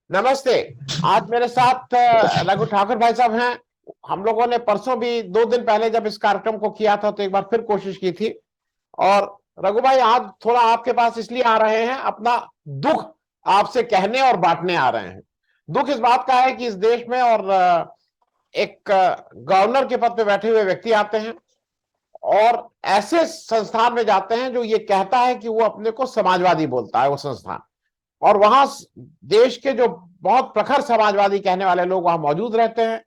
नमस्ते। आज मेरे साथ रघु ठाकुर भाई साहब हैं। हम लोगों ने परसों भी 2 दिन पहले जब इस कार्यक्रम को किया था तो एक बार फिर कोशिश की थी। और रघु भाई आज थोड़ा आपके पास इसलिए आ रहे हैं, अपना दुख आपसे कहने और बांटने आ रहे हैं। दुख इस बात का है कि इस देश में और एक गवर्नर के पद पे बैठे हुए व्यक्ति आते हैं और ऐसे संस्थान में जाते हैं जो ये कहता है कि वो अपने को समाजवादी बोलता है वो संस्थान। और वहां देश के जो बहुत प्रखर समाजवादी कहने वाले लोग वहां मौजूद रहते हैं।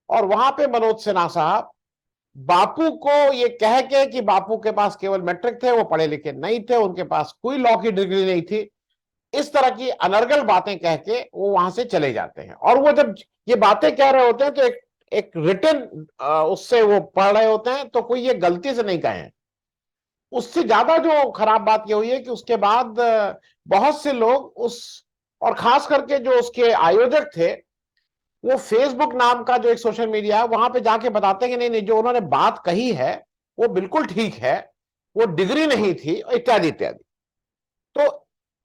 और वहां पे मनोज सिन्हा साहब बापू को ये कह के कि बापू के पास केवल मैट्रिक थे, वो पढ़े लिखे नहीं थे, उनके पास कोई लॉ की डिग्री नहीं थी, इस तरह की अनर्गल बातें कह के वो वहां से चले जाते हैं। और वो जब ये बातें कह रहे होते हैं तो एक रिटन उससे वो पढ़ रहे होते हैं, तो कोई ये गलती से नहीं कहे। उससे ज्यादा जो खराब बात ये हुई है कि उसके बाद बहुत से लोग उस, और खास करके जो उसके आयोजक थे, वो फेसबुक नाम का जो एक सोशल मीडिया है वहां पे जाके बताते हैं कि नहीं नहीं, जो उन्होंने बात कही है वो बिल्कुल ठीक है, वो डिग्री नहीं थी, इत्यादि इत्यादि। तो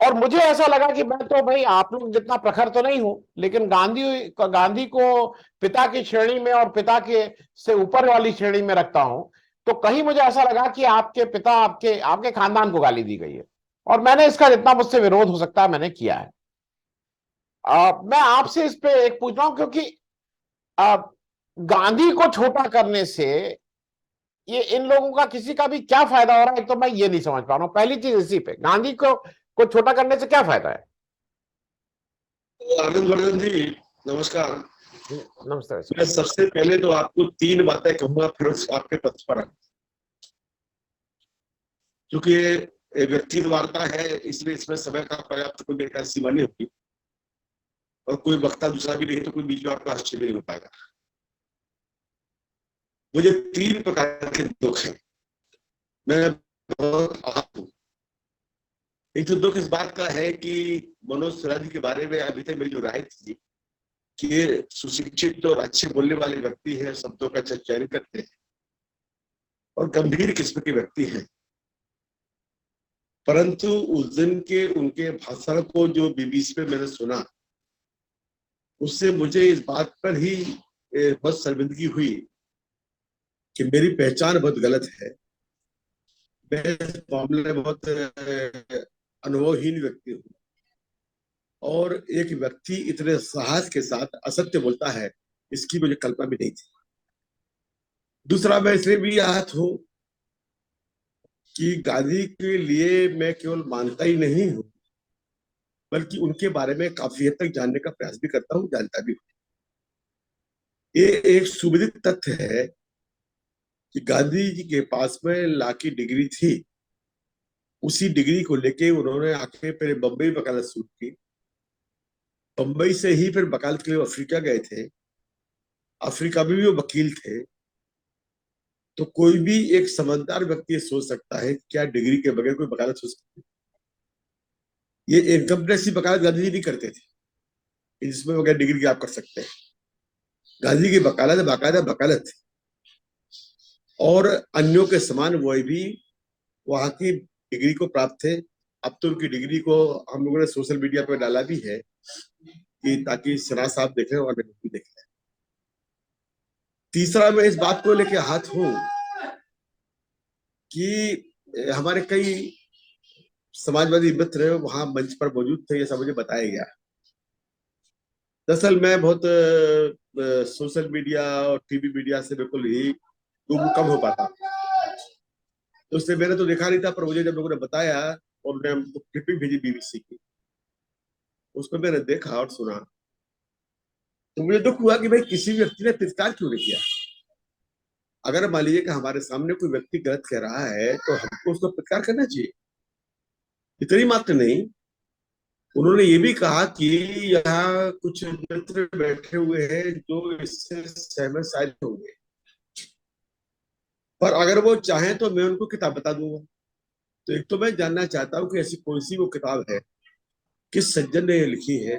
और मुझे ऐसा लगा कि मैं तो भाई आप लोग जितना प्रखर तो नहीं हूं, लेकिन गांधी को पिता की श्रेणी में और पिता के से ऊपर वाली श्रेणी में रखता हूं। तो कहीं मुझे ऐसा लगा कि आपके पिता, आपके आपके खानदान को गाली दी गई है। और मैंने इसका जितना मुझसे विरोध हो सकता है मैंने किया है। मैं आपसे इस पे एक पूछ रहा हूं, क्योंकि आ, गांधी को छोटा करने से ये इन लोगों का किसी का भी क्या फायदा हो रहा है, तो मैं ये नहीं समझ पा रहा हूं। पहली चीज इसी पे, गांधी को छोटा करने से क्या फायदा है? आनंद वर्धन जी, नमस्कार। नमस्ते सर। मैं सबसे पहले तो आपको तीन बातें कहूंगा, फिर आपके पक्ष पर क्योंकि ये व्यक्तिगत वार्ता है, इसलिए इसमें समय का पर्याप्त कोई मेरे ख्याल सीमा नहीं होगी, और कोई वक्ता दूसरा भी नहीं तो कोई बीच में आपका आश्चर्य नहीं हो पाएगा। मुझे तीन प्रकार के दुख है। मैं बहुत आहत हूँ। एक तो दुख इस बात का है कि मनोज सिन्हा जी के बारे में अभी तक मेरी जो राय थी कि ये सुशिक्षित और अच्छे बोलने वाले व्यक्ति है, शब्दों का चयन करते हैं और गंभीर किस्म के व्यक्ति हैं, परंतु उस दिन के उनके भाषण को जो बीबीसी पे मैंने सुना, उससे मुझे इस बात पर ही बहुत शर्मिंदगी हुई कि मेरी पहचान बहुत गलत है। मैं इस मामले में बहुत अनुभवहीन व्यक्ति हूँ, और एक व्यक्ति इतने साहस के साथ असत्य बोलता है, इसकी मुझे कल्पना भी नहीं थी। दूसरा, मैं इसलिए भी आहत हूँ कि गांधी के लिए मैं केवल मानता ही नहीं हूँ, बल्कि उनके बारे में काफी हद तक जानने का प्रयास भी करता हूँ, जानता भी हूँ। ये एक सुविदित तथ्य है कि गांधी जी के पास में लॉ की डिग्री थी। उसी डिग्री को लेके उन्होंने आके पहले बम्बई वकालत शुरू की, बम्बई से ही फिर वकालत के लिए अफ्रीका गए थे, अफ्रीका में भी वो वकील थे। तो कोई भी एक समझदार व्यक्ति ये सोच सकता है कि क्या डिग्री के बगैर कोई वकालत हो सकती है। ये इनकम टैक्स की वकालत गांधी जी नहीं करते थे जिसमें बगैर डिग्री के आप कर सकते हैं। गांधी की वकालत बाकायदा वकालत थी, और अन्यों के समान वह भी वहां की डिग्री को प्राप्त थे। अब तो उनकी डिग्री को हम लोगों ने सोशल मीडिया पर डाला भी है कि ताकि सिन्हा साहब देखें और मैं भी देखें। तीसरा, मैं इस बात को लेके हाथ हूं कि हमारे कई समाजवादी मित्र वहां मंच पर मौजूद थे, ये सब मुझे बताया गया। दरअसल मैं बहुत सोशल मीडिया और टीवी मीडिया से बिल्कुल ही कम हो पाता, तो उससे मैंने तो देखा नहीं था, पर मुझे जब लोगों ने बताया और उन्होंने हमको क्लिपिंग भेजी बीबीसी की, उसको मैंने देखा और सुना, तो मुझे दुख हुआ कि भाई किसी व्यक्ति ने तिरस्कार क्यों नहीं किया। अगर मान लीजिए कि हमारे सामने कोई व्यक्ति गलत कह रहा है तो हमको उसको प्रतिकार करना चाहिए, इतनी मात्र नहीं। उन्होंने ये भी कहा कि यहाँ कुछ मित्र बैठे हुए हैं जो इससे सहमत शायद होंगे, पर अगर वो चाहें तो मैं उनको किताब बता दूंगा। तो एक तो मैं जानना चाहता हूँ कि ऐसी कौन सी वो किताब है, किस सज्जन ने ये लिखी है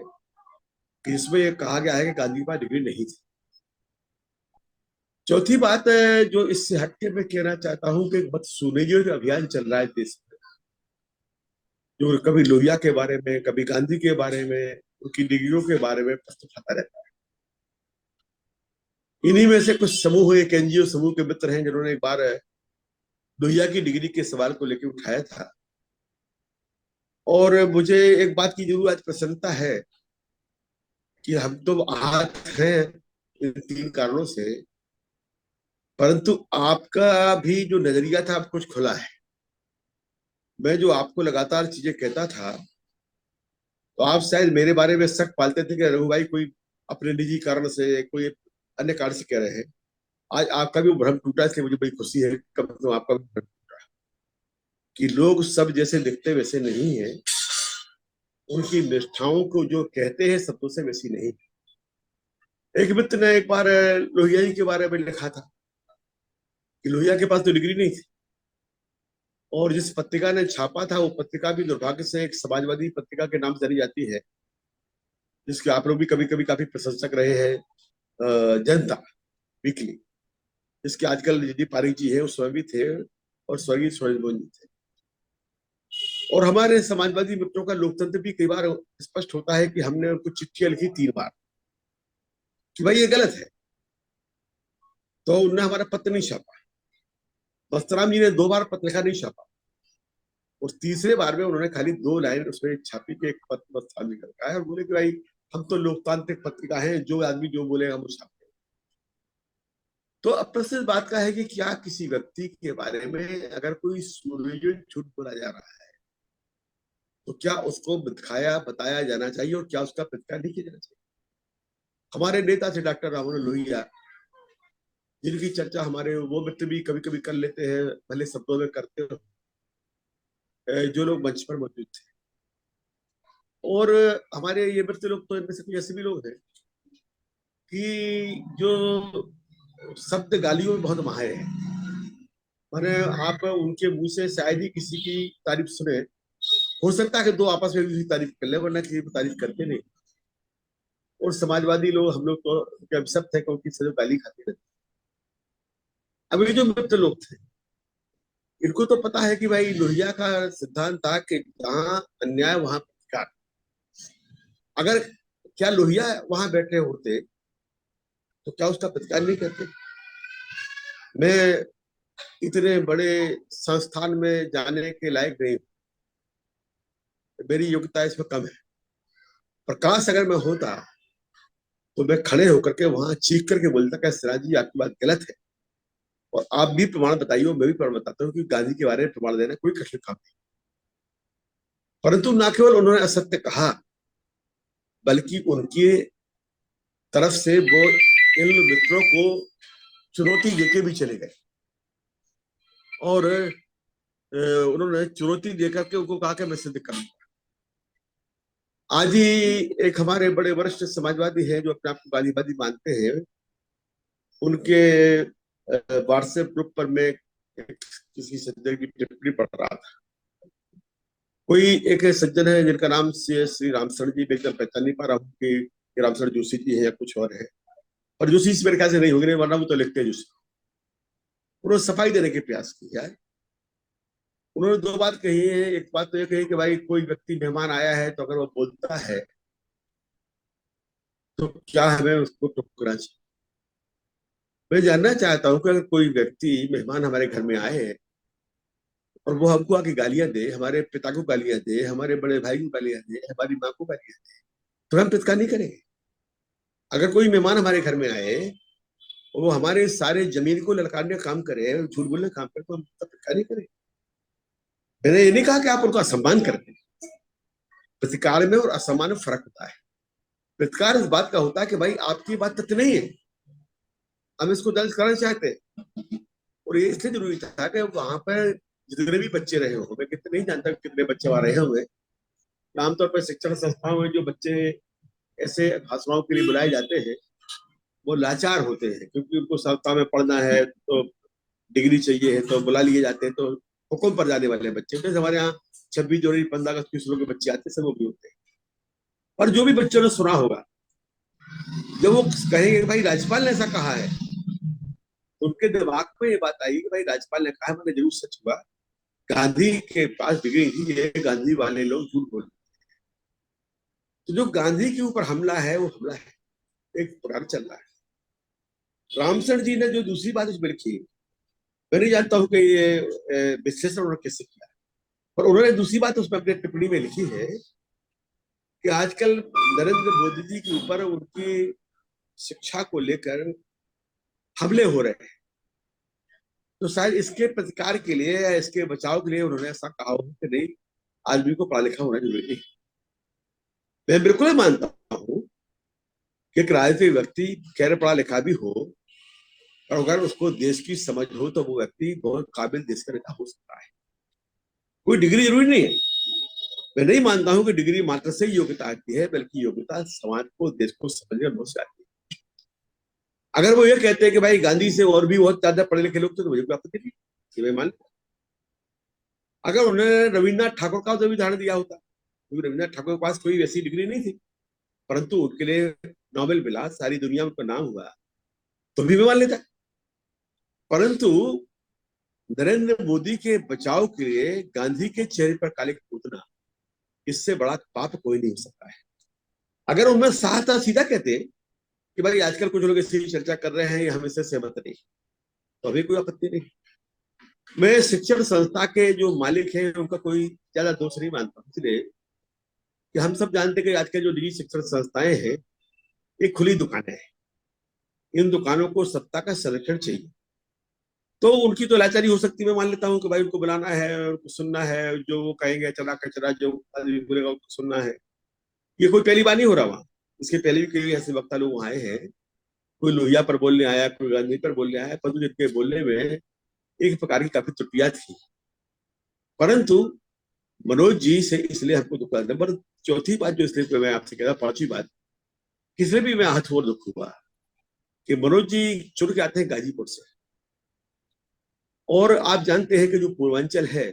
कि इसमें ये कहा गया है कि गांधी के पास डिग्री नहीं थी। चौथी बात है जो इससे हटके मैं कहना चाहता हूँ कि मत सुने जो अभियान चल रहा है देश में, जो कभी लोहिया के बारे में, कभी गांधी के बारे में, उनकी डिग्रियों के बारे में प्रश्न उठाता रहता है। इन्हीं में से कुछ समूह, एक एनजीओ समूह के मित्र हैं जिन्होंने एक बार लोहिया की डिग्री के सवाल को लेकर उठाया था। और मुझे एक बात की जरूर आज प्रसन्नता है कि हम तो आहत हैं इन 3 कारणों से, परंतु आपका भी जो नजरिया था अब कुछ खुला है। मैं जो आपको लगातार चीजें कहता था, तो आप शायद मेरे बारे में शक पालते थे कि रघु भाई कोई अपने निजी कारण से, कोई अन्य कारण से कह रहे हैं। आज आपका भी वो भ्रम टूटा, इसलिए मुझे बड़ी खुशी है, कम से कम आपका भी भ्रम टूटा कि लोग सब जैसे दिखते वैसे नहीं है, उनकी निष्ठाओं को जो कहते हैं शब्दों से वैसी नहीं। एक मित्र ने एक बार लोहिया जी के बारे में लिखा था कि लोहिया के पास तो डिग्री नहीं थी, और जिस पत्रिका ने छापा था वो पत्रिका भी दुर्भाग्य से एक समाजवादी पत्रिका के नाम से जानी जाती है, जिसके आप लोग भी कभी कभी काफी प्रशंसक रहे हैं, जनता वीकली, जिसके आजकल जी पारिक जी है, वो स्वयं भी थे और स्वर्गीय सूरज मोहन जी थे। और हमारे समाजवादी मित्रों का लोकतंत्र भी कई बार स्पष्ट होता है कि हमने उनको चिट्ठियां लिखी 3 बार कि भाई ये गलत है, तो उन्होंने हमारा पत्र नहीं छापा। बस्तराम जी ने 2 बार पत्रिका नहीं छापा, और तीसरे बार में उन्होंने खाली 2 लाइन उसमें छापी के एक पत्र बस्तराम जी का है, और बोले कि भाई हम तो लोकतांत्रिक पत्रिका है, जो आदमी जो बोलेगा हम छापेंगे। तो अब प्रश्न बात का है कि क्या किसी व्यक्ति के बारे में अगर कोई सुनियोजित झूठ बोला जा रहा है, तो क्या उसको दिखाया बताया जाना चाहिए, और क्या उसका प्रतिकार नहीं किया जाना चाहिए। हमारे नेता थे डॉक्टर राममनोहर लोहिया, जिनकी चर्चा हमारे वो मित्र भी कभी कभी कर लेते हैं, भले शब्दों में करते हो, जो लोग मंच पर मौजूद थे। और हमारे ये मित्र लोग तो इनमें से कुछ ऐसे भी लोग हैं कि जो शब्द गालियों में बहुत माहिर है। माने आप उनके मुंह से शायद ही किसी की तारीफ सुने, हो सकता है कि 2 आपस में भी तारीफ कर ले, वरना किसी की तारीफ करते नहीं। और समाजवादी लोग, हम लोग तो अभिशप्त है क्योंकि सिर्फ गाली खाते रहते। अब ये जो मित्र लोग थे, इनको तो पता है कि भाई लोहिया का सिद्धांत था कि जहां अन्याय वहां प्रतिकार। अगर क्या लोहिया वहां बैठे होते तो क्या उसका प्रतिकार नहीं करते। मैं इतने बड़े संस्थान में जाने के लायक नहीं, मेरी योग्यता इसमें कम है। प्रकाश अगर मैं होता तो मैं खड़े होकर के वहां चीख करके बोलता कि सिराज जी आपकी बात गलत है, और आप भी प्रमाण बताइए, मैं भी प्रमाण बताता हूँ कि गांधी के बारे में प्रमाण देना कोई कठिन काम नहीं। परंतु न केवल उन्होंने असत्य कहा, बल्कि उनकी तरफ से वो इन मित्रों को चुनौती देके भी चले गए, और उन्होंने चुनौती देकर के उनको कहा कि मैं सिद्ध करूंगा। आज ही एक हमारे बड़े वरिष्ठ समाजवादी हैं जो अपने आप को गांधीवादी मानते हैं, उनके व्हाट्सएप ग्रुप पर मैं किसी सज्जन की टिप्पणी पढ़ रहा था। कोई एक सज्जन है जिनका नाम श्री रामशरण जी, मैं एकदम पहचान नहीं पा रहा हूँ कि रामशरण जोशी जी है या कुछ और है, और जोशी मेरे ख्याल से नहीं होगी, वरना वो तो लिखते हैं जोशी। उन्होंने सफाई देने के प्रयास किया है। उन्होंने 2 बात कही है। एक बात तो ये कही कि भाई कोई व्यक्ति मेहमान आया है तो अगर वो बोलता है तो क्या हमें उसको टोकना चाहिए। मैं जानना चाहता हूँ कि अगर कोई व्यक्ति मेहमान हमारे घर में आए और वो हमको आके गालियां दे, हमारे पिता को गालियां दे, हमारे बड़े भाई को गालियां दे, हमारी माँ को गालियां दे, तो हम प्रतिकार नहीं करेंगे। अगर कोई मेहमान हमारे घर में आए और वो हमारे सारे जमीन को ललकारने का काम करे, झूठ बोलने का काम करे, तो हम प्रतिकार नहीं करेंगे। मैंने ये नहीं कहा कि आप उनको असम्मान करते। प्रतिकार में और असम्मान में फर्क होता है। प्रतिकार इस बात का होता है कि भाई आपकी बात तथ्य नहीं है, हम इसको दर्ज करना चाहते हैं। और ये इसलिए जरूरी था कि वहां पर जितने भी बच्चे रहे हो, मैं कितने नहीं जानता कितने बच्चे वहां रहे हुए, आमतौर पर शिक्षण संस्थाओं में जो बच्चे ऐसे भाषणाओं के लिए बुलाए जाते हैं वो लाचार होते हैं, क्योंकि उनको संस्था में पढ़ना है तो डिग्री चाहिए है, तो बुला लिए जाते हैं। तो हुक्म पर जाने वाले बच्चे, जैसे हमारे यहाँ 26 जनवरी 15 अगस्त की शुरू के बच्चे आते हैं, सब वो भी होते हैं। और जो भी बच्चों ने सुना होगा, जब वो कहेंगे भाई राज्यपाल ने ऐसा कहा है, तो उनके दिमाग में ये बात आई कि भाई राज्यपाल ने कहा, मैंने जरूर सच हुआ, गांधी के पास डिग्री थी, ये गांधी वाले लोग झूठ बोल। तो जो गांधी के ऊपर हमला है वो हमला है, एक पुराना चल रहा है। रामचंद्र जी ने जो दूसरी बात उसमें लिखी, मैं नहीं जानता हूँ कि ये विश्लेषण उन्होंने कैसे किया, पर उन्होंने दूसरी बात उसमें अपनी टिप्पणी में लिखी है कि आजकल नरेंद्र मोदी जी के ऊपर उनकी शिक्षा को लेकर हमले हो रहे हैं, तो शायद इसके प्रतिकार के लिए या इसके बचाव के लिए उन्होंने ऐसा कहा हो कि नहीं, आदमी को पढ़ा लिखा होना जरूरी है। मैं बिल्कुल मानता हूँ कि एक राजनीतिक व्यक्ति खैर पढ़ा लिखा भी हो, और अगर उसको देश की समझ हो तो वो व्यक्ति बहुत काबिल देश का नेता हो सकता है। कोई डिग्री जरूरी नहीं है। मैं नहीं मानता हूं कि डिग्री मात्र से ही योग्यता आती है, बल्कि योग्यता समाज को, देश को समझने में से आती है। अगर वो ये कहते हैं कि भाई गांधी से और भी बहुत ज्यादा पढ़े लिखे लोग थे, तो मुझे कोई आपत्ति नहीं, कि मैं मान लेता। अगर उन्होंने रविन्द्रनाथ ठाकुर का तो भी उदाहरण दिया होता, क्योंकि रविन्द्रनाथ ठाकुर के पास कोई वैसी डिग्री नहीं थी, परंतु उनके लिए नोबेल मिला, सारी दुनिया में उनका नाम हुआ, तो भी मैं मान लेता। परंतु नरेंद्र मोदी के बचाव के लिए गांधी के चेहरे पर काले पूतना, इससे बड़ा पाप कोई नहीं हो सकता है। अगर उनमें साफ सीधा कहते कि भाई आजकल कुछ लोग इसी चर्चा कर रहे हैं, हम इससे सहमत नहीं, तो अभी कोई आपत्ति नहीं। मैं शिक्षण संस्था के जो मालिक हैं उनका कोई ज्यादा दोष नहीं मानता, इसलिए कि हम सब जानते हैं कि आजकल जो निजी शिक्षण संस्थाएं हैं ये खुली दुकानें हैं। इन दुकानों को सत्ता का संरक्षण चाहिए, तो उनकी तो लाचारी हो सकती है। मैं मान लेता हूँ कि भाई उनको बुलाना है, उनको सुनना है, जो वो कहेंगे चला कचरा जो आदमी बोलेगा उसको सुनना है। ये कोई पहली बार नहीं हो रहा वहां, इसके पहले भी कई ऐसे वक्ता लोग आए हैं। कोई लोहिया पर बोलने आया, कोई गांधी पर बोलने आया, परंतु जिनके बोलने में एक प्रकार की काफी त्रुटियां थी। परंतु मनोज जी से इसलिए हमको दुख लगा। नंबर चौथी बात जो इसलिए मैं आपसे कह रहा, पांचवी बात किसलिए भी मैं हाथ और दुख हुआ कि मनोज जी चुन के आते हैं गाजीपुर से, और आप जानते हैं कि जो पूर्वांचल है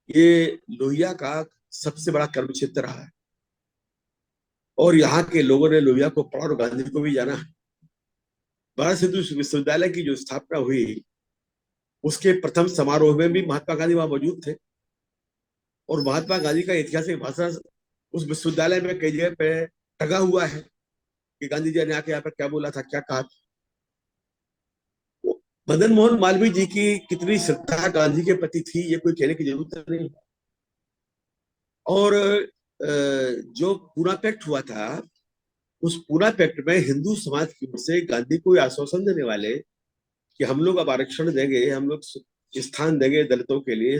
ये लोहिया का सबसे बड़ा कर्म क्षेत्र रहा है, और यहाँ के लोगों ने लोहिया को पढ़ा और गांधी को भी जाना। बनारस हिंदू विश्वविद्यालय की जो स्थापना हुई, उसके प्रथम समारोह में भी महात्मा गांधी वहां मौजूद थे, और महात्मा गांधी का ऐतिहासिक भाषण उस विश्वविद्यालय में कई जगह पे टंगा हुआ है कि गांधी जी ने आके यहाँ पर क्या बोला था, क्या कहा था। मदन मोहन मालवीय जी की कितनी श्रद्धा गांधी के प्रति थी, ये कोई कहने की जरूरत नहीं। और जो पूना पैक्ट हुआ था, उस पूना पैक्ट में हिंदू समाज की ओर से गांधी को आश्वासन देने वाले कि हम लोग अब आरक्षण देंगे, हम लोग स्थान देंगे दलितों के लिए,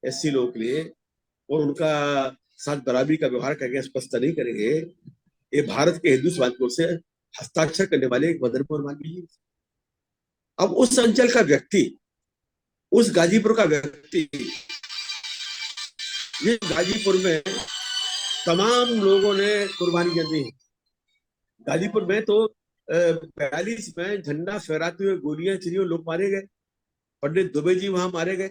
एससी लोगों के लिए, और उनका साथ बराबरी का व्यवहार करके स्पष्ट नहीं करेंगे। ये भारत के हिंदू समाज की ओर से हस्ताक्षर करने वाले एक मदन मोहन मालवीय जी। अब उस अंचल का व्यक्ति, उस गाजीपुर का व्यक्ति, ये गाजीपुर में तमाम लोगों ने कुर्बानी दी है। गाजीपुर में तो 42 में झंडा फहराते हुए गोलियां चली और लोग मारे गए। पंडित दुबे जी वहां मारे गए।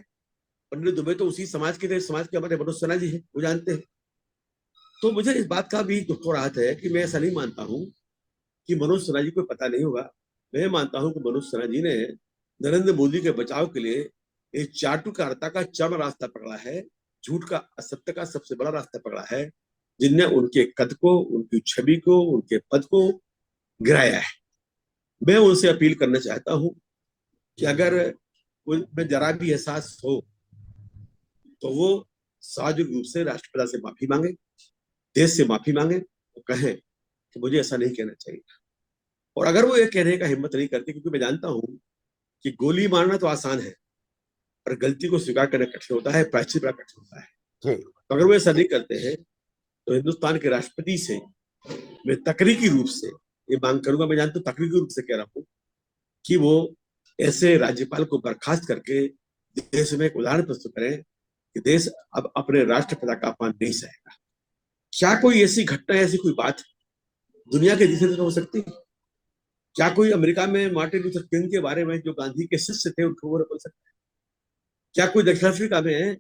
पंडित दुबे तो उसी समाज के थे, समाज के हमारे मनोज सिन्हा जी है, वो जानते हैं। तो मुझे इस बात का भी दुख हो रहा है कि मैं ऐसा नहीं मानता हूँ कि मनोज सिन्हा जी को पता नहीं होगा। मैं मानता हूँ कि मनोज सिन्हा जी ने नरेंद्र मोदी के बचाव के लिए एक चाटुकारिता का चरम रास्ता पकड़ा है, झूठ का, असत्य का सबसे बड़ा रास्ता पकड़ा है, जिनने उनके कद को, उनकी छवि को, उनके पद को गिराया है। मैं उनसे अपील करना चाहता हूं कि अगर उनमें जरा भी एहसास हो तो वो सार्वजनिक रूप से राष्ट्रपिता से माफी मांगे, देश से माफी मांगे, तो कहें कि मुझे ऐसा नहीं कहना चाहिए। और अगर वो ये कहने का हिम्मत नहीं करते, क्योंकि मैं जानता हूं कि गोली मारना तो आसान है, पर गलती को स्वीकार करना कठिन होता है, प्रायश्चित करना कठिन होता है। तो अगर वो ऐसा नहीं करते हैं तो हिंदुस्तान के राष्ट्रपति से मैं तकनीकी रूप से ये मांग करूंगा, मैं जानता हूँ तकनीकी रूप से कह रहा हूँ, कि वो ऐसे राज्यपाल को बर्खास्त करके देश में एक उदाहरण प्रस्तुत करें कि देश अब अपने राष्ट्रपिता का अपमान नहीं सहेगा। क्या कोई ऐसी घटना, ऐसी कोई बात दुनिया के दूसरे दिन हो सकती है? क्या कोई अमेरिका में मार्टिन लूथर किंग के बारे में, जो गांधी के शिष्य थे, उनको बोल सकता है? क्या कोई दक्षिण अफ्रीका में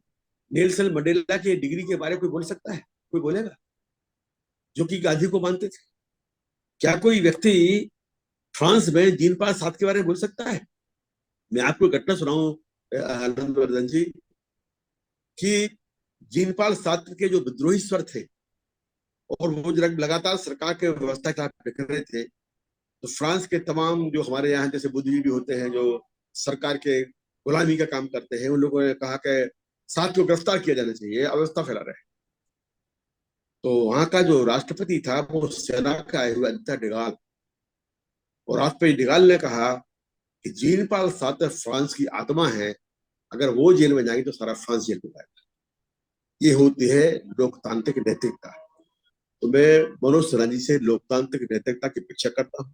नेल्सन मंडेला की डिग्री के बारे में कोई बोल सकता है? कोई बोलेगा, जो कि गांधी को मानते थे? क्या कोई व्यक्ति फ्रांस में जीन पाल साथ के बारे में बोल सकता है? मैं आपको घटना सुनाऊं आनंदवर्धन जी, कि जीनपाल सात्र के जो विद्रोही स्वर थे, और वो जब लगातार सरकार के व्यवस्था के खिलाफ बिखर रहे थे, तो फ्रांस के तमाम जो हमारे यहाँ जैसे बुद्धिजीवी होते हैं जो सरकार के गुलामी का काम करते हैं, उन लोगों ने कहा कि साथ को गिरफ्तार किया जाना चाहिए, अव्यवस्था फैला रहे हैं। तो वहां का जो राष्ट्रपति था वो सेना का आया हुआ था डिगाल, और राष्ट्रपति डिगाल ने कहा कि जीन पॉल सार्त्रे फ्रांस की आत्मा है, अगर वो जेल में जाएंगे तो सारा फ्रांस जेल में जाएगा। ये होती है लोकतांत्रिक नैतिकता। तो मैं मनोज सिन्हा जी से लोकतांत्रिक नैतिकता की अपेक्षा करता हूँ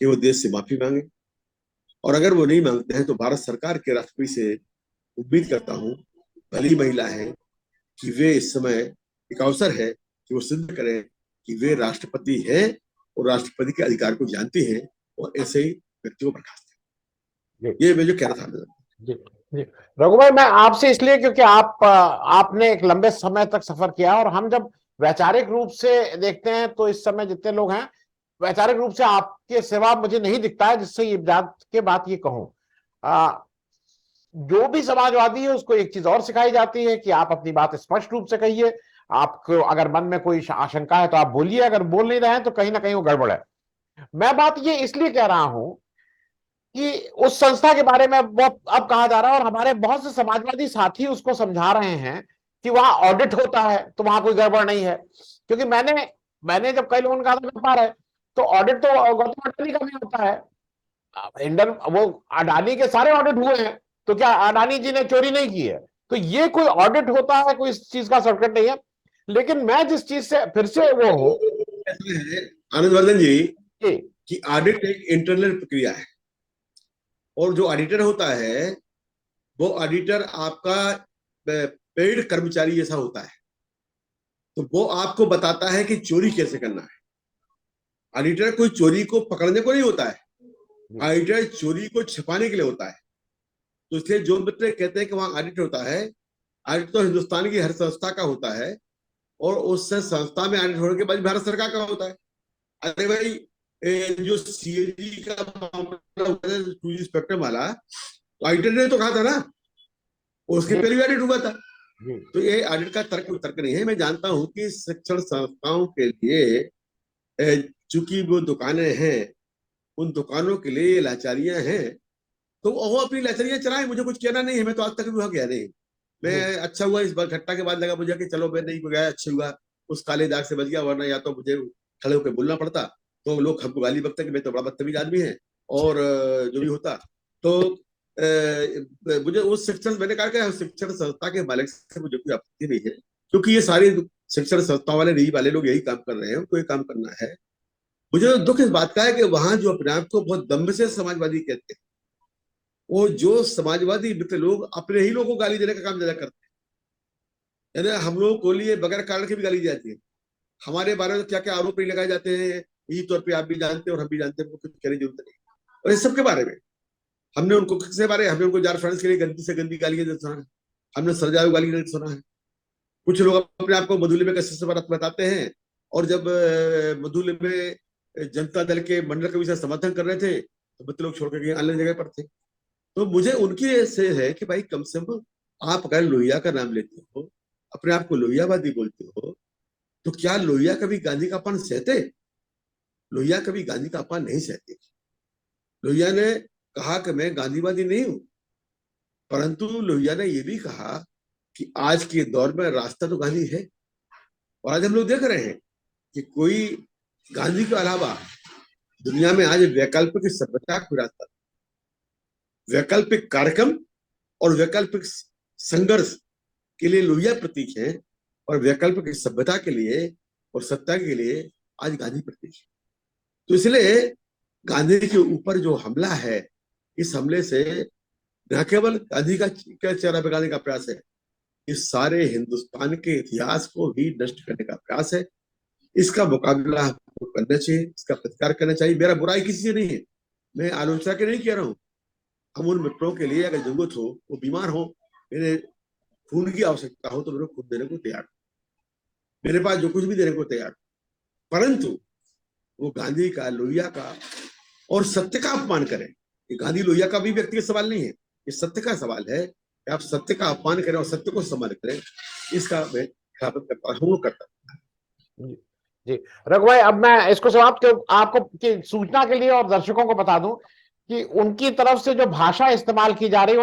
कि वो देश से माफी मांगे, और अगर वो नहीं मांगते हैं तो भारत सरकार के राष्ट्रपति से उम्मीद करता हूँ, भली महिला है, कि वे इस समय एक अवसर है कि वो सिद्ध करें कि वे राष्ट्रपति हैं और राष्ट्रपति के अधिकार को जानते हैं और ऐसे ही व्यक्ति को बर्खास्त है। ये मैं जो कह रहा था। जी जी रघु भाई, मैं आपसे इसलिए क्योंकि आपने एक लंबे समय तक सफर किया, और हम जब वैचारिक रूप से देखते हैं तो इस समय जितने लोग हैं वैचारिक रूप से आपके सिवा मुझे नहीं दिखता है जिससे ये बात ये कहूं। जो भी समाजवादी है उसको एक चीज और सिखाई जाती है कि आप अपनी बात स्पष्ट रूप से कहिए, आपको अगर मन में कोई आशंका है तो आप बोलिए, अगर बोल नहीं रहे हैं तो कहीं ना कहीं वो गड़बड़ है। मैं बात ये इसलिए कह रहा हूं कि उस संस्था के बारे में बहुत अब कहा जा रहा है, और हमारे बहुत से समाजवादी साथी उसको समझा रहे हैं कि वहां ऑडिट होता है तो वहां कोई गड़बड़ नहीं है। क्योंकि मैंने मैंने जब कई लोगों ने कहा था व्यापार है, तो ऑडिट तो गौतम अडानी का भी होता है। इंडर वो अडानी के सारे ऑडिट हुए हैं, तो क्या अडानी जी ने चोरी नहीं की है? तो ये कोई ऑडिट होता है, कोई इस चीज का सर्किट नहीं है। लेकिन मैं जिस चीज से फिर से वो हो आनंद वर्धन जी कि कि ऑडिट एक इंटरनल प्रक्रिया है, और जो ऑडिटर होता है वो ऑडिटर आपका पेड कर्मचारी जैसा होता है। तो वो आपको बताता है कि चोरी कैसे करना है। ऑडिटर कोई चोरी को पकड़ने को नहीं होता है, ऑडिटर चोरी को छिपाने के लिए होता है। तो इसलिए जो मित्र कहते हैं कि वहां ऑडिट होता है, ऑडिट तो हिंदुस्तान की हर संस्था का होता है, और उस संस्था में ऑडिट होने के बाद भारत सरकार का होता है। अरे भाई, जो सीएजी का मामला हुआ था, इंस्पेक्टर वाला, तो ऑडिटर ने तो कहा था ना, उसके पहले भी ऑडिट हुआ था। तो ये ऑडिट का तर्क नहीं है। मैं जानता हूं कि शिक्षण संस्थाओं के लिए चूंकि वो दुकानें हैं, उन दुकानों के लिए लाचारियां हैं, तो वो अपनी लाचारियां चलाएं, मुझे कुछ कहना नहीं है। मैं तो आज तक भी वहां गया नहीं। मैं अच्छा हुआ इस बार घटना के बाद लगा मुझे कि चलो मैं नहीं गया, अच्छा हुआ उस काले दाग से बच गया, वरना या तो मुझे खड़े होकर बोलना पड़ता, तो लोग हमको गाली बकते कि मैं तो बड़ा बदतमीज आदमी है, और जो भी होता। तो मुझे उस शिक्षण, मैंने कहा कि शिक्षण संस्था के मालिक से मुझे कोई आपत्ति नहीं है, क्योंकि ये सारे शिक्षण संस्था वाले नहीं वाले लोग यही काम कर रहे हैं, उनको ये काम करना है। मुझे दुख इस बात का है कि वहां जो अपने आप को बहुत दम्भ से समाजवादी कहते हैं, वो जो समाजवादी मित्र लोग अपने ही लोगों को गाली देने का काम ज्यादा करते हैं। यानी हम लोगों को लिए बगैर कारण के भी गाली दी जाती है। हमारे बारे में क्या क्या आरोप नहीं लगाए जाते हैं, यही तौर पे आप भी जानते हैं और हम भी जानते हैं, कुछ कहने की जरूरत नहीं। और इस सब के बारे में हमने उनको जार फ्रांस के लिए गंदी से गंदी गाली सुना है, हमने सरजाऊ गाली सुना है। कुछ लोग अपने आप को मधुले में कशिश बताते हैं, और जब मधुले में जनता दल के मंडल कवि से समर्थन कर रहे थे तो बच्चे लोग छोड़ के अन्य जगह पर थे। तो मुझे उनकी ऐसे है कि भाई कम से कम आप अगर लोहिया का नाम लेते हो, अपने आप को लोहियावादी बोलते हो, तो क्या लोहिया कभी गांधी का अपमान सहते? लोहिया कभी गांधी का अपमान नहीं सहते। लोहिया ने कहा कि मैं गांधीवादी नहीं हूं, परंतु लोहिया ने यह भी कहा कि आज के दौर में रास्ता तो गांधी है। और आज हम लोग देख रहे हैं कि कोई गांधी के अलावा दुनिया में आज वैकल्पिक सभ्यता का रास्ता, वैकल्पिक कार्यक्रम और वैकल्पिक संघर्ष के लिए लोहिया प्रतीक है, और वैकल्पिक सभ्यता के लिए और सत्ता के लिए आज गांधी प्रतीक है। तो इसलिए गांधी के ऊपर जो हमला है, इस हमले से न केवल गांधी का चेहरा बिगाड़ने का प्रयास है, इस सारे हिंदुस्तान के इतिहास को भी नष्ट करने का प्रयास है। इसका मुकाबला हमको करना चाहिए, इसका प्रतिकार करना चाहिए। मेरा बुराई किसी से नहीं है, मैं आलोचना के नहीं कह रहा हूँ। हम उन मित्रों के लिए अगर जरूरत हो, वो बीमार हो, मेरे खून की आवश्यकता हो, तो मेरे खून देने को तैयार, मेरे पास जो कुछ भी देने को तैयार। परंतु वो गांधी का, लोहिया का और सत्य का अपमान करें, ये गांधी लोहिया का भी व्यक्तिगत सवाल नहीं है, ये सत्य का सवाल है कि आप सत्य का अपमान करें और सत्य को सम्मान करें। इसका मैं खिलाफत करता हूँ, करता हूँ। जी जी। रघु भाई, अब मैं इसको समाप्त कर आपको की सूचना के लिए और दर्शकों को बता दूं कि उनकी तरफ से जो भाषा इस्तेमाल की जा रही है,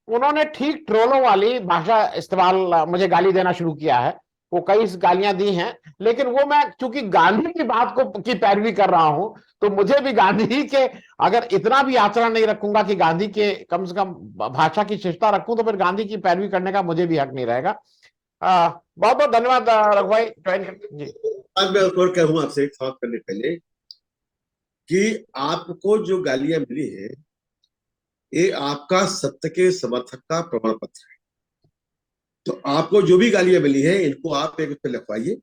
उन्होंने ठीक ट्रोलों वाली भाषा इस्तेमाल, मुझे गाली देना शुरू किया है। वो कई गालियां दी हैं, लेकिन वो मैं चूंकि गांधी की बात को की पैरवी कर रहा हूं, तो मुझे भी गांधी के, अगर इतना भी आचरण नहीं रखूंगा कि गांधी के कम से कम भाषा की शिष्टता रखूं, तो फिर गांधी की पैरवी करने का मुझे भी हक नहीं रहेगा। बहुत बहुत धन्यवाद रघु भाई, ज्वाइन कर जी। आज मैं और कहूँ आपसे एक थॉट करने पहले कि आपको जो गालियां मिली है ये आपका सत्य के समर्थक का प्रमाण पत्र है। तो आपको जो भी गालियां मिली है इनको आप एक पे लिखवाइए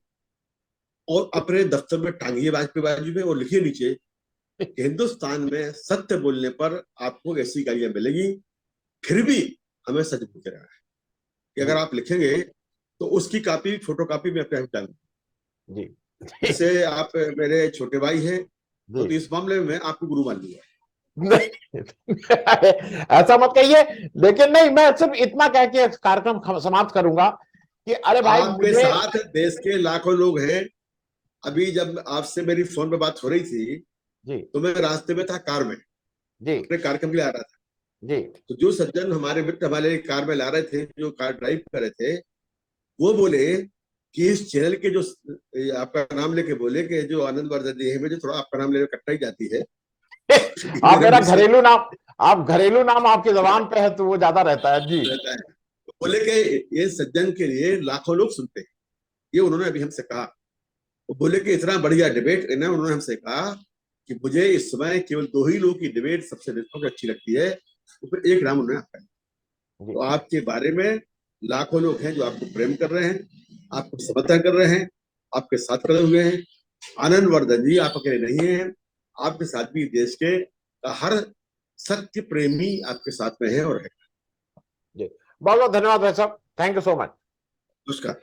और अपने दफ्तर में टांगिए बाजू में, और लिखिए नीचे कि हिंदुस्तान में सत्य बोलने पर आपको ऐसी गालियां मिलेगी, फिर भी हमें सच बोलते रहना है। कि अगर आप लिखेंगे तो उसकी कॉपी, फोटो कॉपी में अपने डालूंगा। जी जैसे आप मेरे छोटे भाई हैं, जी। तो इस मामले में मैं आपको गुरु मान लूंगा। नहीं, ऐसा मत कहिए। लेकिन नहीं, मैं सिर्फ इतना कह के कार्यक्रम समाप्त करूंगा कि अरे भाई आपके मुझे। साथ देश के लाखों लोग हैं। अभी जब आपसे मेरी फोन पे बात हो रही थी जी तो मैं रास्ते में था, कार में जी अपने कार्यक्रम के लिए आ रहा था। जी तो जो सज्जन हमारे मित्र हमारे कार में ला रहे थे, जो कार ड्राइव कर रहे थे, वो बोले कि इस चैनल के जो आपका नाम लेके बोले कि जो आनंद वर्धन जी है, मुझे थोड़ा आपका नाम लेकर कट्टा ही जाती है। आप मेरे मेरा मुंह से घरेलू नाम, आप घरेलू नाम आपकी जबान पे है तो वो ज्यादा रहता है जी। रहता है। तो बोले कि ये सज्जन के लिए लाखों लोग सुनते हैं। ये उन्होंने अभी हमसे कहा। वो बोले कि इतना बढ़िया डिबेट ना, उन्होंने हमसे कहा कि मुझे इस समय केवल दो ही लोगों की डिबेट सबसे अच्छी लगती है, तो फिर एक नाम उन्होंने आपका है। जी तो आपके बारे में लाखों लोग हैं जो आपको प्रेम कर रहे हैं, आपको समर्थन कर रहे हैं, आपके साथ खड़े हुए हैं। आनंद वर्धन जी आप अकेले नहीं हैं, आपके साथ भी देश के हर सत्य प्रेमी आपके साथ में है और है। जी। बहुत बहुत धन्यवाद भाई साहब, थैंक यू सो मच। नमस्कार।